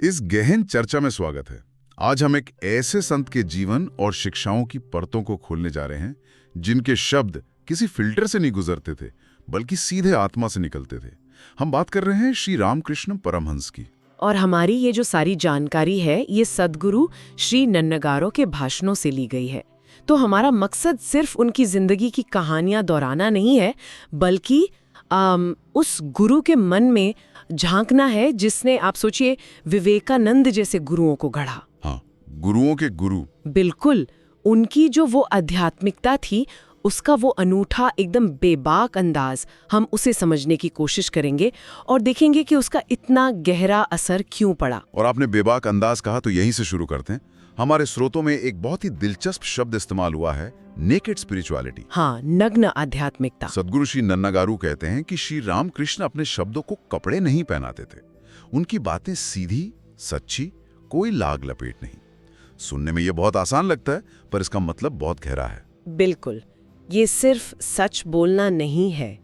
इस गहन चर्चा में स्वागत है। आज हम एक ऐसे संत के जीवन और शिक्षाओं की परतों को खोलने जा रहे हैं जिनके शब्द किसी फिल्टर से नहीं गुजरते थे बल्कि सीधे आत्मा से निकलते थे। हम बात कर रहे हैं श्री रामकृष्ण परमहंस की। और हमारी ये जो सारी जानकारी है ये सद्गुरु श्री नन्नगारो के भाषणों से ली गई है। तो हमारा मकसद सिर्फ उनकी जिंदगी की कहानियां दोहराना नहीं है बल्कि उस गुरु के मन में झांकना है जिसने, आप सोचिए, विवेकानंद जैसे गुरुओं को गढ़ा। हाँ, गुरुओं के गुरु। बिल्कुल, उनकी जो वो आध्यात्मिकता थी उसका वो अनूठा एकदम बेबाक अंदाज, हम उसे समझने की कोशिश करेंगे और देखेंगे कि उसका इतना गहरा असर क्यों पड़ा। और आपने बेबाक अंदाज कहा तो यहीं से शुरू करते हैं। हमारे स्रोतों में एक बहुत ही दिलचस्प शब्द इस्तेमाल हुआ है, नेकेड स्पिरिचुअलिटी। हाँ, नग्न आध्यात्मिकता। सद्गुरु श्री नन्नागारू कहते हैं कि श्री रामकृष्ण अपने शब्दों को कपड़े नहीं पहनाते थे। उनकी बातें सीधी, सच्ची, कोई लाग लपेट नहीं। सुनने में ये बहुत आसान लगता है पर इसका मतलब बहुत गहरा है। बिल्कुल, ये सिर्फ सच बोलना नहीं है,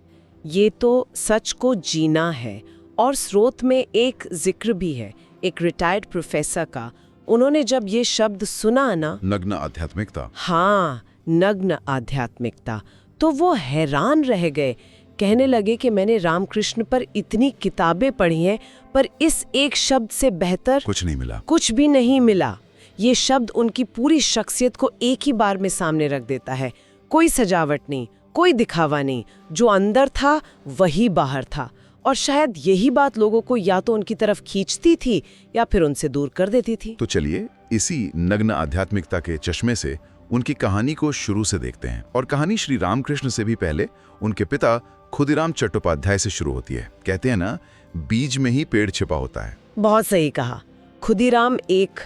ये तो सच को जीना है। और स्रोत में एक जिक्र भी है एक रिटायर्ड प्रोफेसर का। उन्होंने जब ये शब्द सुना ना, नग्न आध्यात्मिकता, हाँ, नग्न आध्यात्मिकता, तो वो हैरान रह गए। कहने लगे कि मैंने रामकृष्ण पर इतनी किताबें पढ़ी हैं पर इस एक शब्द से बेहतर कुछ नहीं मिला। कुछ भी नहीं मिला। ये शब्द उनकी पूरी शख्सियत को एक ही बार में सामने रख देता है। कोई सजावट नहीं, कोई दिखावा नहीं, जो अंदर था वही बाहर था। और शायद यही बात लोगों को या तो उनकी तरफ खींचती थी या फिर उनसे दूर कर देती थी। तो चलिए इसी नग्न आध्यात्मिकता के चश्मे से उनकी कहानी को शुरू से देखते हैं। और कहानी श्री रामकृष्ण से भी पहले उनके पिता खुदीराम चट्टोपाध्याय से शुरू होती है। कहते हैं ना, बीज में ही पेड़ छिपा होता है। बहुत सही कहा। खुदीराम एक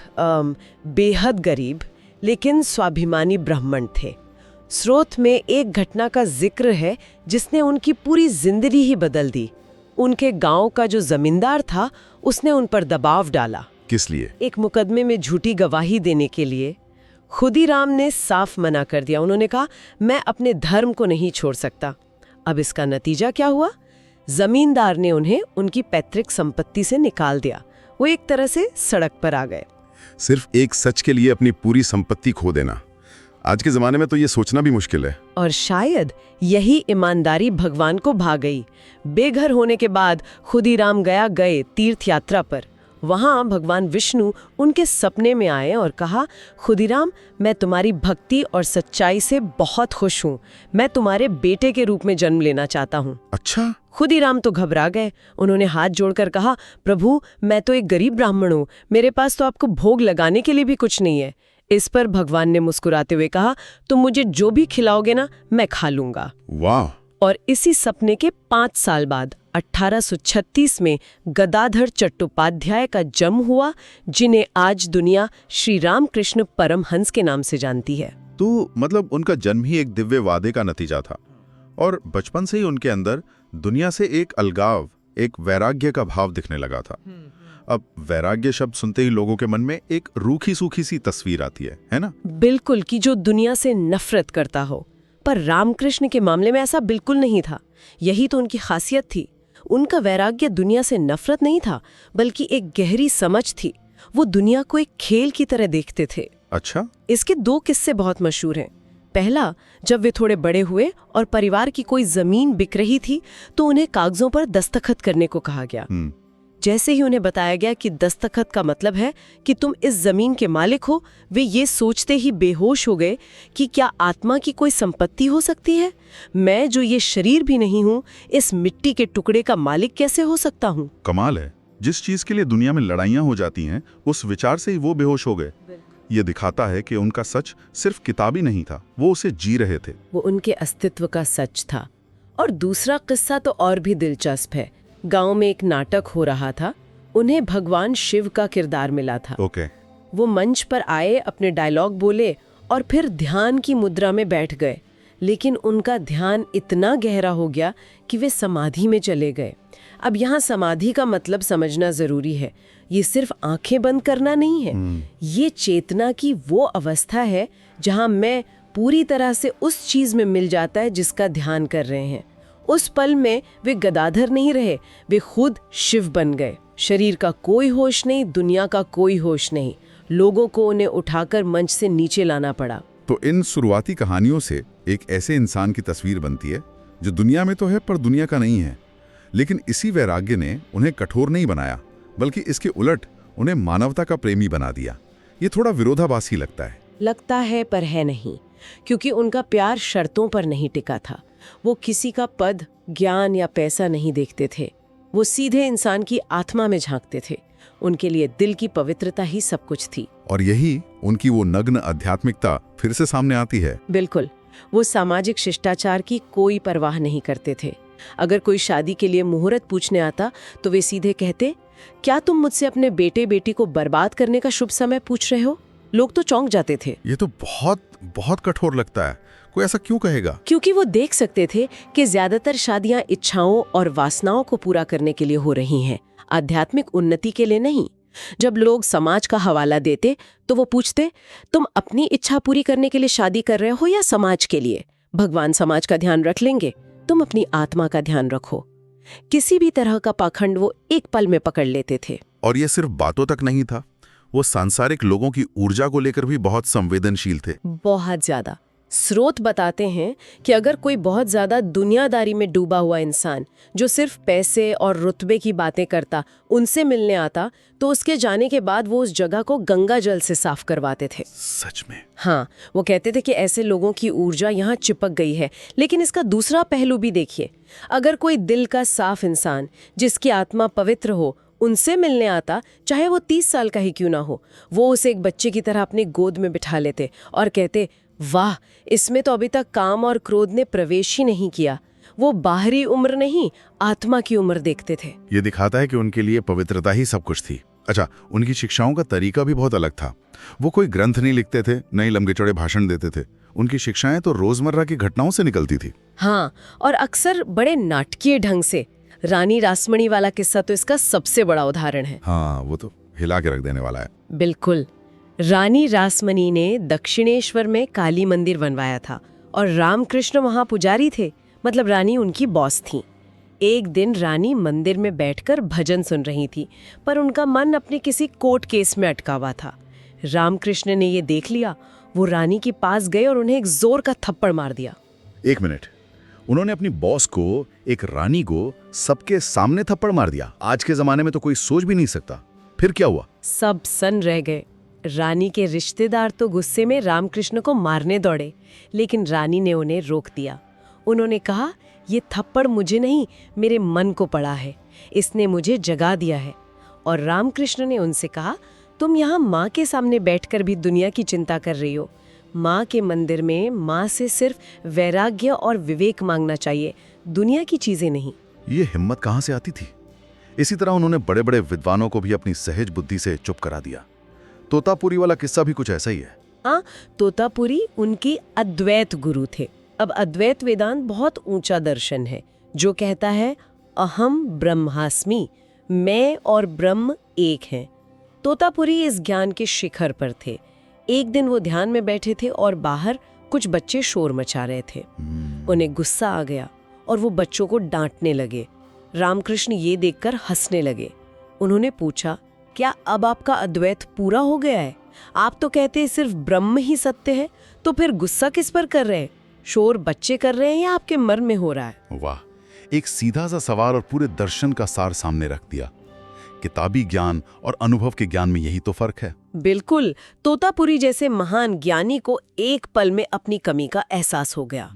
बेहद गरीब लेकिन स्वाभिमानी ब्राह्मण थे। स्रोत में एक घटना का जिक्र है जिसने उनकी पूरी जिंदगी ही बदल दी। उनके गांव का जो जमींदार था उसने उन पर दबाव डाला। किस लिए? एक मुकदमे में झूठी गवाही देने के लिए। खुदीराम ने साफ मना कर दिया। उन्होंने कहा, मैं अपने धर्म को नहीं छोड़ सकता। अब इसका नतीजा क्या हुआ? जमींदार ने उन्हें उनकी पैतृक संपत्ति से निकाल दिया। वो एक तरह से सड़क पर आ गए। सिर्फ एक सच के लिए अपनी पूरी संपत्ति खो देना, आज के जमाने में तो ये सोचना भी मुश्किल है। और शायद यही ईमानदारी भगवान को भा गई। बेघर होने के बाद खुदीराम गए तीर्थ यात्रा पर। वहां भगवान विष्णु उनके सपने में आए और कहा, खुदीराम, मैं तुम्हारी भक्ति और सच्चाई से बहुत खुश हूँ। मैं तुम्हारे बेटे के रूप में जन्म लेना चाहता हूँ। अच्छा। खुदीराम तो घबरा गए। उन्होंने हाथ जोड़कर कहा, प्रभु, मैं तो एक गरीब ब्राह्मण हूँ, मेरे पास तो आपको भोग लगाने के लिए भी कुछ नहीं है। इस पर भगवान ने मुस्कुराते हुए कहा, तुम मुझे जो भी खिलाओगे ना, मैं खा लूंगा। वाह। और इसी सपने के 5 साल बाद 1836 में गदाधर चट्टोपाध्याय का जन्म हुआ, जिन्हें आज दुनिया श्री रामकृष्ण परमहंस के नाम से जानती है। तो मतलब उनका जन्म ही एक दिव्य वादे का नतीजा था और बचपन से ही उनके अंदर दुनिया से एक अलगाव, एक वैराग्य का भाव दिखने लगा था। अब वैराग्य शब्द सुनते ही लोगों के मन में एक रूखी सूखी सी तस्वीर आती है ना? बिल्कुल, कि जो दुनिया से नफरत करता हो। पर रामकृष्ण के मामले में ऐसा बिल्कुल नहीं था। यही तो उनकी खासियत थी। उनका वैराग्य दुनिया से नफरत नहीं था बल्कि एक गहरी समझ थी। वो दुनिया को एक खेल की तरह देखते थे। अच्छा। इसके 2 किस्से बहुत मशहूर हैं। पहला, जब वे थोड़े बड़े हुए और परिवार की कोई जमीन बिक रही थी तो उन्हें कागजों पर दस्तखत करने को कहा गया। जैसे ही उन्हें बताया गया कि दस्तखत का मतलब है कि तुम इस जमीन के मालिक हो, वे ये सोचते ही बेहोश हो गए कि क्या आत्मा की कोई संपत्ति हो सकती है? मैं जो ये शरीर भी नहीं हूँ, इस मिट्टी के टुकड़े का मालिक कैसे हो सकता हूँ? कमाल है, जिस चीज के लिए दुनिया में लड़ाइयाँ हो जाती हैं, उस विचार से ही वो बेहोश हो गए। ये दिखाता है कि उनका सच सिर्फ किताबी नहीं था, वो उसे जी रहे थे। वो उनके अस्तित्व का सच था। और दूसरा किस्सा तो और भी दिलचस्प है। गांव में एक नाटक हो रहा था। उन्हें भगवान शिव का किरदार मिला था। वो मंच पर आए, अपने डायलॉग बोले और फिर ध्यान की मुद्रा में बैठ गए। लेकिन उनका ध्यान इतना गहरा हो गया कि वे समाधि में चले गए। अब यहाँ समाधि का मतलब समझना जरूरी है। ये सिर्फ आंखें बंद करना नहीं है। ये चेतना की वो अवस्था है जहाँ मैं पूरी तरह से उस चीज में मिल जाता है जिसका ध्यान कर रहे हैं। उस पल में वे गदाधर नहीं रहे, वे खुद शिव बन गए। शरीर का कोई होश नहीं, दुनिया का कोई होश नहीं। लोगों को उन्हें उठाकर मंच से नीचे लाना पड़ा। तो इन शुरुआती कहानियों से एक ऐसे इंसान की तस्वीर बनती है जो दुनिया में तो है पर दुनिया का नहीं है। लेकिन इसी वैराग्य ने उन्हें कठोर नहीं बनाया, बल्कि इसके उलट उन्हें मानवता का प्रेमी बना दिया। ये थोड़ा विरोधाभासी लगता है पर है नहीं, क्योंकि उनका प्यार शर्तों पर नहीं टिका था। वो किसी का पद, ज्ञान या पैसा नहीं देखते थे। वो सीधे इंसान की आत्मा में झांकते थे। उनके लिए दिल की पवित्रता ही सब कुछ थी। और यही उनकी वो नग्न आध्यात्मिकता फिर से सामने आती है। बिल्कुल, वो सामाजिक शिष्टाचार की कोई परवाह नहीं करते थे। अगर कोई शादी के लिए मुहूर्त पूछने आता तो वे सीधे कहते, क्या तुम मुझसे अपने बेटे बेटी को बर्बाद करने का शुभ समय पूछ रहे हो? लोग तो चौंक जाते थे। ये तो बहुत बहुत कठोर लगता है। कोई ऐसा क्यों कहेगा? क्योंकि वो देख सकते थे कि ज्यादातर शादियां इच्छाओं और वासनाओं को पूरा करने के लिए हो रही हैं, आध्यात्मिक उन्नति के लिए नहीं। जब लोग समाज का हवाला देते तो वो पूछते, तुम अपनी इच्छा पूरी करने के लिए शादी कर रहे हो या समाज के लिए? भगवान समाज का ध्यान रख लेंगे, तुम अपनी आत्मा का ध्यान रखो। किसी भी तरह का पाखंड वो एक पल में पकड़ लेते थे। और ये सिर्फ बातों तक नहीं था, वो सांसारिक लोगों की ऊर्जा को लेकर भी बहुत संवेदनशील थे। बहुत ज्यादा। स्रोत बताते हैं कि अगर कोई बहुत ज्यादा दुनियादारी में डूबा हुआ इंसान जो सिर्फ पैसे और रुतबे की बातें करता उनसे मिलने आता तो उसके जाने के बाद वो उस जगह को गंगा जल से साफ करवाते थे। सच में? हाँ, वो कहते थे कि ऐसे लोगों की ऊर्जा यहाँ चिपक गई है। लेकिन इसका दूसरा पहलू भी देखिए, अगर कोई दिल का साफ इंसान जिसकी आत्मा पवित्र हो उनसे मिलने आता, चाहे वो 30 साल का ही क्यों ना हो, वो उसे एक बच्चे की तरह अपनी गोद में बिठा लेते और कहते, वाह, इसमें तो अभी तक काम और क्रोध ने प्रवेश ही नहीं किया। वो बाहरी उम्र नहीं, आत्मा की उम्र देखते थे। ये दिखाता है कि उनके लिए पवित्रता ही सब कुछ थी। अच्छा, उनकी शिक्षाओं का तरीका भी बहुत अलग था। वो कोई ग्रंथ नहीं लिखते थे, नहीं लंबे चौड़े भाषण देते थे। उनकी शिक्षाएं तो रोजमर्रा की घटनाओं से निकलती थी। हाँ, और अक्सर बड़े नाटकीय ढंग से। रानी रासमणी वाला किस्सा तो इसका सबसे बड़ा उदाहरण है। हाँ, वो तो हिला के रख देने वाला है। बिल्कुल। रानी रासमणी ने दक्षिणेश्वर में काली मंदिर बनवाया था और रामकृष्ण वहां पुजारी थे, मतलब रानी उनकी बॉस थी। एक दिन रानी मंदिर में बैठकर भजन सुन रही थी, पर उनका मन अपने किसी कोर्ट केस में अटका हुआ था। रामकृष्ण ने ये देख लिया। वो रानी के पास गए और उन्हें एक जोर का थप्पड़ मार दिया। एक मिनट, उन्होंने अपनी बॉस को, एक रानी को, सबके सामने थप्पड़ मार दिया? आज के जमाने में तो कोई सोच भी नहीं सकता। फिर क्या हुआ? सब सन्न रह गए। रानी के रिश्तेदार तो गुस्से में रामकृष्ण को मारने दौड़े, लेकिन रानी ने उन्हें रोक दिया। उन्होंने कहा, ये थप्पड़ मुझे नहीं, मेरे मन को पड़ा है, इसने मुझे जगा दिया है। और रामकृष्ण ने उनसे कहा, तुम यहाँ माँ के सामने बैठकर भी दुनिया की चिंता कर रही हो। माँ के मंदिर में माँ से सिर्फ वैराग्य और विवेक मांगना चाहिए, दुनिया की चीजें नहीं। ये हिम्मत कहाँ से आती थी? इसी तरह उन्होंने बड़े बड़े विद्वानों को भी अपनी सहज बुद्धि से चुप करा दिया। तोतापुरी वाला किस्सा भी कुछ ऐसा ही है। हाँ, तोतापुरी उनकी अद्वैत गुरु थे। अब अद्वैत वेदांत बहुत ऊंचा दर्शन है जो कहता है अहम ब्रह्मास्मि, मैं और ब्रह्म एक हैं। तोतापुरी इस ज्ञान के शिखर पर थे। एक दिन वो ध्यान में बैठे थे और बाहर कुछ बच्चे शोर मचा रहे थे। उन्हें गुस्सा आ गया और वो बच्चों को डांटने लगे। रामकृष्ण ये देखकर हंसने लगे। उन्होंने पूछा, क्या अब आपका अद्वैत पूरा हो गया है? आप तो कहते हैं सिर्फ ब्रह्म ही सत्य है, तो फिर गुस्सा किस पर कर रहे हैं? शोर बच्चे कर रहे हैं या आपके मन में हो रहा है? वाह, एक सीधा सा सवाल और पूरे दर्शन का सार सामने रख दिया। किताबी ज्ञान और अनुभव के ज्ञान में यही तो फर्क है। बिल्कुल। तोतापुरी जैसे महान ज्ञानी को एक पल में अपनी कमी का एहसास हो गया।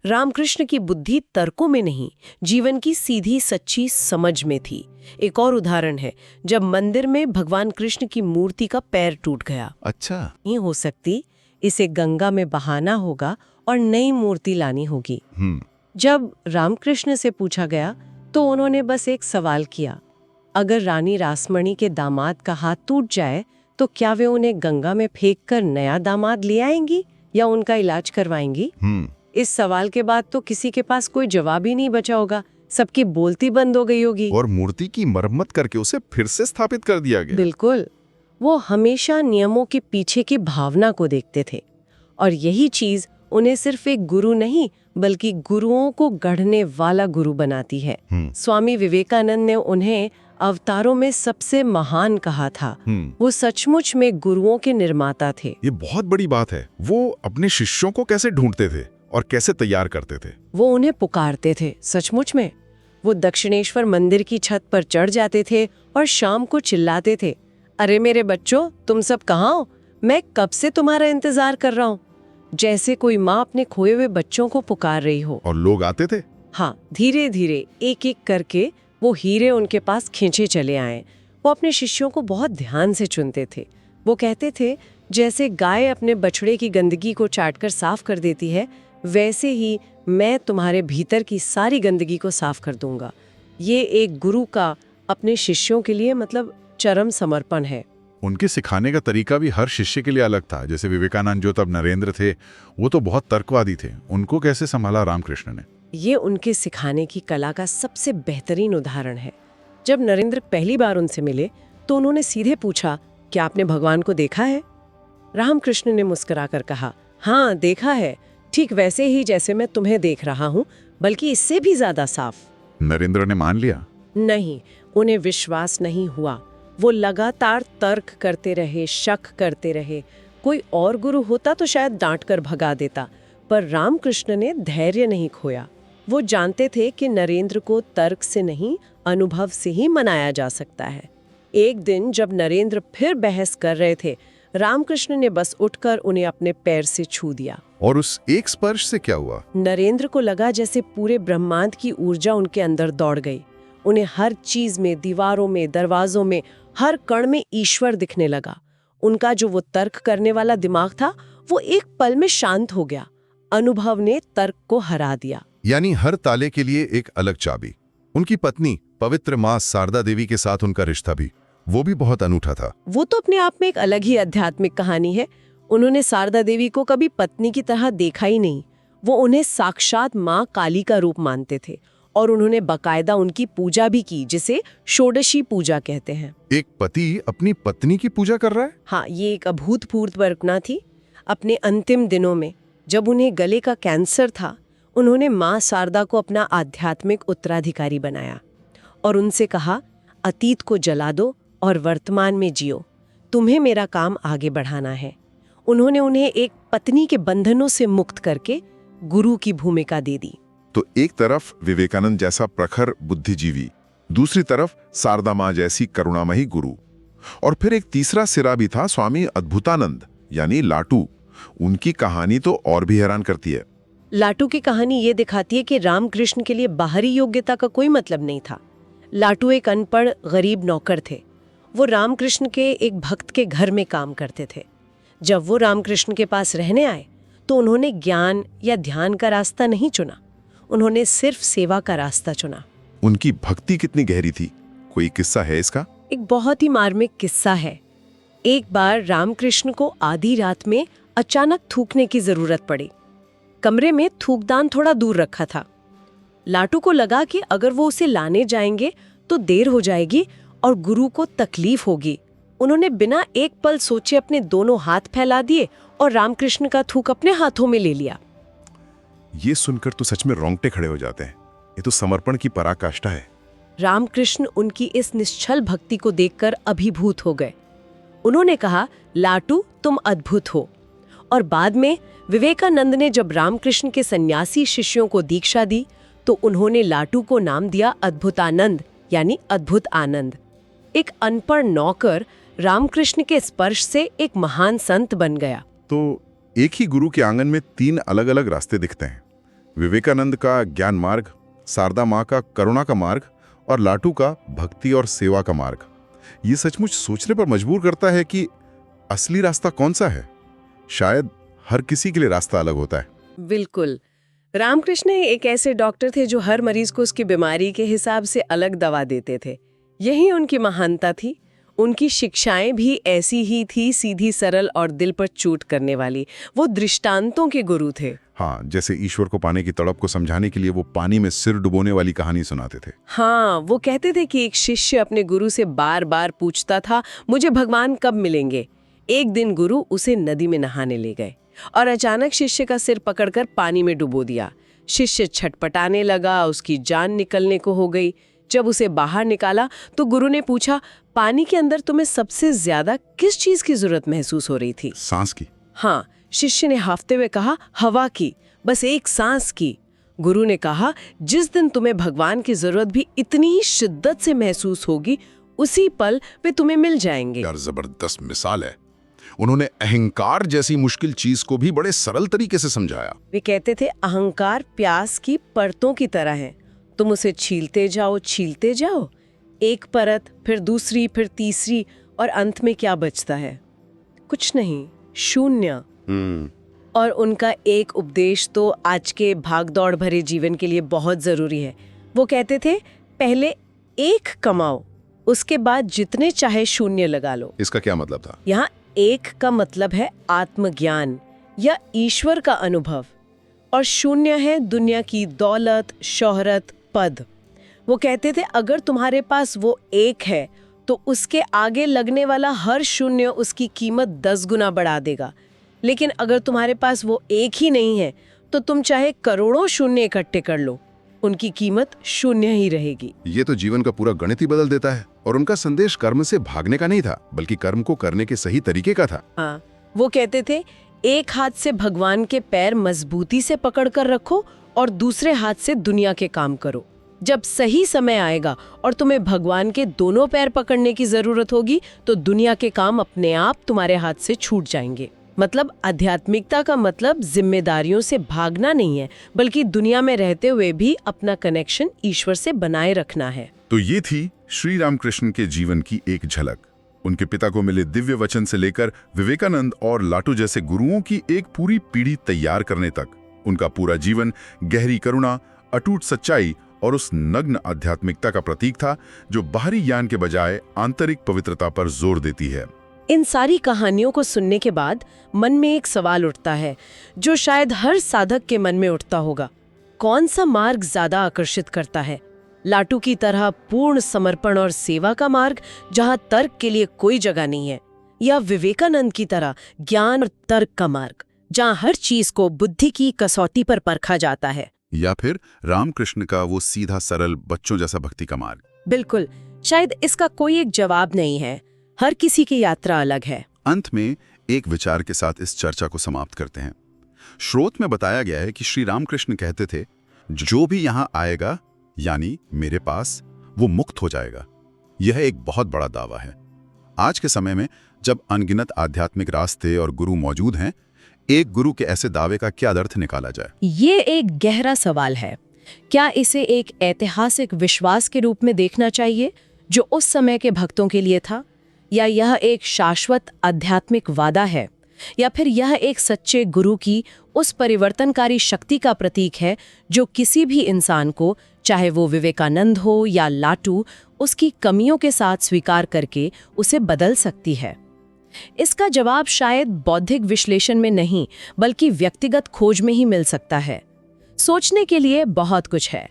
रामकृष्ण की बुद्धि तर्कों में नहीं, जीवन की सीधी सच्ची समझ में थी। एक और उदाहरण है, जब मंदिर में भगवान कृष्ण की मूर्ति का पैर टूट गया। अच्छा, नहीं हो सकती, इसे गंगा में बहाना होगा और नई मूर्ति लानी होगी। जब रामकृष्ण से पूछा गया तो उन्होंने बस एक सवाल किया, अगर रानी रासमणी के दामाद का हाथ टूट जाए तो क्या वे उन्हें गंगा में फेंककर नया दामाद ले आएंगी या उनका इलाज करवाएंगी? इस सवाल के बाद तो किसी के पास कोई जवाब ही नहीं बचा होगा, सबकी बोलती बंद हो गई होगी। और मूर्ति की मरम्मत करके उसे फिर से स्थापित कर दिया गया। बिल्कुल। वो हमेशा नियमों के पीछे की भावना को देखते थे और यही चीज उन्हें सिर्फ एक गुरु नहीं बल्कि गुरुओं को गढ़ने वाला गुरु बनाती है। स्वामी विवेकानंद ने उन्हें अवतारों में सबसे महान कहा था। वो सचमुच में गुरुओं के निर्माता थे। ये बहुत बड़ी बात है। वो अपने शिष्यों को कैसे ढूंढते थे और कैसे तैयार करते थे? वो उन्हें पुकारते थे। सचमुच में वो दक्षिणेश्वर मंदिर की छत पर चढ़ जाते थे और शाम को चिल्लाते थे, अरे मेरे बच्चों, तुम सब कहाँ हो? मैं कब से तुम्हारा इंतजार कर रहा हूँ। जैसे कोई माँ अपने खोए हुए बच्चों को पुकार रही हो। और लोग आते थे? हाँ, धीरे धीरे एक एक करके वो हीरे उनके पास खींचे चले आए। वो अपने शिष्यों को बहुत ध्यान से चुनते थे। वो कहते थे, जैसे गाय अपने बछड़े की गंदगी को चाटकर साफ कर देती है, वैसे ही मैं तुम्हारे भीतर की सारी गंदगी को साफ कर दूंगा। ये एक गुरु का अपने शिष्यों के लिए चरम समर्पण है। उनके सिखाने का तरीका भी हर शिष्य के लिए अलग था। जैसे विवेकानंद जो तब नरेंद्र थे, वो तो बहुत तर्कवादी थे। उनको कैसे संभाला रामकृष्ण ने? ये उनके सिखाने की कला का सबसे बेहतरीन उदाहरण है। जब नरेंद्र पहली बार उनसे मिले तो उन्होंने सीधे पूछा, क्या आपने भगवान को देखा है? रामकृष्ण ने मुस्कुराकर कहा, हाँ देखा है, ठीक वैसे ही जैसे मैं तुम्हें देख रहा हूँ, बल्कि इससे भी ज्यादा साफ। नरेंद्र ने मान लिया? नहीं, उन्हें विश्वास नहीं हुआ। वो लगातार तर्क करते रहे, शक करते रहे। कोई और गुरु होता तो शायद डांट कर भगा देता, पर रामकृष्ण ने धैर्य नहीं खोया। वो जानते थे कि नरेंद्र को तर्क से नहीं, अनुभव से ही मनाया जा सकता है। एक दिन जब नरेंद्र फिर बहस कर रहे थे, रामकृष्ण ने बस उठकर उन्हें अपने पैर से छू दिया। और उस एक स्पर्श से क्या हुआ? नरेंद्र को लगा जैसे पूरे ब्रह्मांड की ऊर्जा उनके अंदर दौड़ गई। उन्हें हर चीज में, दीवारों में, दरवाजों में, हर कण में ईश्वर दिखने लगा। उनका जो वो तर्क करने वाला दिमाग था, वो एक पल में शांत हो गया। अनुभव ने तर्क को हरा दिया। यानी हर ताले के लिए एक अलग चाबी। उनकी पत्नी पवित्र मां शारदा देवी के साथ उनका रिश्ता भी, वो भी बहुत अनूठा था। वो तो अपने आप में एक अलग ही आध्यात्मिक कहानी है। उन्होंने शारदा देवी को कभी पत्नी की तरह देखा ही नहीं। वो उन्हें साक्षात माँ काली का रूप मानते थे और उन्होंने बकायदा उनकी पूजा भी की, जिसे षोडशी पूजा कहते हैं। एक पति अपनी पत्नी की पूजा कर रहा है? हाँ, ये एक अभूतपूर्व घटना थी। अपने अंतिम दिनों में जब उन्हें गले का कैंसर था, उन्होंने माँ शारदा को अपना आध्यात्मिक उत्तराधिकारी बनाया और उनसे कहा, अतीत को जला दो और वर्तमान में जियो, तुम्हें मेरा काम आगे बढ़ाना है। उन्होंने उन्हें एक पत्नी के बंधनों से मुक्त करके गुरु की भूमिका दे दी। तो एक तरफ विवेकानंद जैसा प्रखर बुद्धिजीवी, दूसरी तरफ शारदा माँ जैसी करुणामयी गुरु, और फिर एक तीसरा सिरा भी था, स्वामी अद्भुतानंद यानी लाटू। उनकी कहानी तो और भी हैरान करती है। लाटू की कहानी ये दिखाती है कि रामकृष्ण के लिए बाहरी योग्यता का कोई मतलब नहीं था। लाटू एक अनपढ़ गरीब नौकर थे। वो रामकृष्ण के एक भक्त के घर में काम करते थे। जब वो रामकृष्ण के पास रहने आए तो उन्होंने ज्ञान या ध्यान का रास्ता नहीं चुना, उन्होंने सिर्फ सेवा का रास्ता चुना। उनकी भक्ति कितनी गहरी थी, कोई किस्सा है इसका? एक बहुत ही मार्मिक किस्सा है। एक बार रामकृष्ण को आधी रात में अचानक थूकने की जरूरत पड़ी। कमरे में थूकदान थोड़ा दूर रखा था। लाटू को लगा कि अगर वो उसे लाने जाएंगे तो देर हो जाएगी और गुरु को तकलीफ होगी। उन्होंने बिना एक पल सोचे अपने दोनों हाथ फैला दिए और रामकृष्ण का थूक अपने हाथों में ले लिया। ये सुनकर तो सच में रोंगटे खड़े हो जाते हैं। ये तो समर्पण की पराकाष्ठा है। रामकृष्ण उनकी इस निश्चल भक्ति को देखकर अभिभूत हो गए। उन्होंने कहा, लाटू तुम अद्भुत हो। और बाद में विवेकानंद ने जब रामकृष्ण के सन्यासी शिष्यों को दीक्षा दी तो उन्होंने लाटू को नाम दिया अद्भुतानंद यानी अद्भुत आनंद। एक अनपढ़ नौकर रामकृष्ण के स्पर्श से एक महान संत बन गया। तो एक ही गुरु के आंगन में तीन अलग अलग रास्ते दिखते हैं। विवेकानंद का ज्ञान मार्ग, शारदा माँ का करुणा का मार्ग और लाटू का भक्ति और सेवा का मार्ग। ये सचमुच सोचने पर मजबूर करता है कि असली रास्ता कौन सा है। शायद हर किसी के लिए रास्ता अलग होता है। बिल्कुल। रामकृष्ण एक ऐसे डॉक्टर थे जो हर मरीज को उसकी बीमारी के हिसाब से अलग दवा देते थे। यही उनकी महानता थी। उनकी शिक्षाएं भी ऐसी ही थी, सीधी, सरल और दिल पर चोट करने वाली। वो दृष्टांतों के गुरु थे। हाँ, जैसे ईश्वर को पाने की तड़प को समझाने के लिए वो पानी में सिर डुबोने वाली कहानी सुनाते थे। हाँ, वो कहते थे कि एक शिष्य अपने गुरु से बार बार पूछता था, मुझे भगवान कब मिलेंगे। एक दिन गुरु उसे नदी में नहाने ले गए। और अचानक शिष्य का सिर पकड़कर पानी में डुबो दिया। शिष्य छटपटाने लगा, उसकी जान निकलने को हो गई। जब उसे बाहर निकाला तो गुरु ने पूछा, पानी के अंदर तुम्हें सबसे ज्यादा किस चीज की जरूरत महसूस हो रही थी? सांस की। हाँ, शिष्य ने हाफते हुए कहा, हवा की, बस एक सांस की। गुरु ने कहा, जिस दिन तुम्हें भगवान की जरूरत भी इतनी ही शिद्दत से महसूस होगी, उसी पल वे तुम्हें मिल जाएंगे। यार जबरदस्त मिसाल है। उन्होंने अहंकार जैसी मुश्किल चीज को भी बड़े सरल तरीके से समझाया। वे कहते थे, अहंकार प्यास की परतों की तरह है, तुम उसे छीलते जाओ, एक परत, फिर दूसरी, फिर तीसरी, और अंत में क्या बचता है? कुछ नहीं, शून्य। और उनका एक उपदेश तो आज के भागदौड़ भरे जीवन के लिए बहुत जरूरी है। वो कहते थे, पहले एक कमाओ, उसके बाद जितने चाहे शून्य लगा लो। इसका क्या मतलब था? यहाँ एक का मतलब है आत्मज्ञान या ईश्वर का अनुभव, और शून्य है दुनिया की दौलत, शोहरत, पद। वो कहते थे, अगर तुम्हारे पास वो एक है तो उसके आगे लगने वाला हर शून्य उसकी कीमत 10 गुना बढ़ा देगा। लेकिन अगर तुम्हारे पास वो एक ही नहीं है तो तुम चाहे करोड़ों शून्य इकट्ठे कर लो, उनकी कीमत शून्य ही रहेगी। ये तो जीवन का पूरा गणित ही बदल देता है। और उनका संदेश कर्म से भागने का नहीं था, बल्कि कर्म को करने के सही तरीके का था। हाँ, वो कहते थे, एक हाथ से भगवान के पैर मजबूती से पकड़ कर रखो और दूसरे हाथ से दुनिया के काम करो। जब सही समय आएगा और तुम्हें भगवान के दोनों पैर पकड़ने की जरूरत होगी तो दुनिया के काम अपने आप तुम्हारे हाथ से छूट जाएंगे। मतलब आध्यात्मिकता का मतलब जिम्मेदारियों से भागना नहीं है, बल्कि दुनिया में रहते हुए भी अपना कनेक्शन ईश्वर से बनाए रखना है। तो ये थी श्री रामकृष्ण के जीवन की एक झलक। उनके पिता को मिले दिव्य वचन से लेकर विवेकानंद और लाटू जैसे गुरुओं की एक पूरी पीढ़ी तैयार करने तक उनका पूरा जीवन गहरी करुणा, अटूट सच्चाई और उस नग्न आध्यात्मिकता का प्रतीक था जो बाहरी ज्ञान के बजाय आंतरिक पवित्रता पर जोर देती है। इन सारी कहानियों को सुनने के बाद मन में एक सवाल उठता है, जो शायद हर साधक के मन में उठता होगा। कौन सा मार्ग ज्यादा आकर्षित करता है? लाटू की तरह पूर्ण समर्पण और सेवा का मार्ग, जहां तर्क के लिए कोई जगह नहीं है, या विवेकानंद की तरह ज्ञान और तर्क का मार्ग, जहां हर चीज को बुद्धि की कसौटी पर परखा जाता है? या फिर रामकृष्ण का वो सीधा सरल बच्चों जैसा भक्ति का मार्ग? बिल्कुल, शायद इसका कोई एक जवाब नहीं है। हर किसी की यात्रा अलग है। अंत में एक विचार के साथ इस चर्चा को समाप्त करते हैं। स्रोत में बताया गया है कि श्री रामकृष्ण कहते थे, जो भी यहाँ आएगा यानी मेरे पास, वो मुक्त हो जाएगा। यह एक बहुत बड़ा दावा है। आज के समय में जब अनगिनत आध्यात्मिक रास्ते और गुरु मौजूद हैं, एक गुरु के ऐसे दावे का क्या अर्थ निकाला जाए? ये एक गहरा सवाल है। क्या इसे एक ऐतिहासिक विश्वास के रूप में देखना चाहिए जो उस समय के भक्तों के लिए था, या यह एक शाश्वत आध्यात्मिक वादा है, या फिर यह एक सच्चे गुरु की उस परिवर्तनकारी शक्ति का प्रतीक है जो किसी भी इंसान को, चाहे वो विवेकानंद हो या लाटू, उसकी कमियों के साथ स्वीकार करके उसे बदल सकती है? इसका जवाब शायद बौद्धिक विश्लेषण में नहीं, बल्कि व्यक्तिगत खोज में ही मिल सकता है। सोचने के लिए बहुत कुछ है।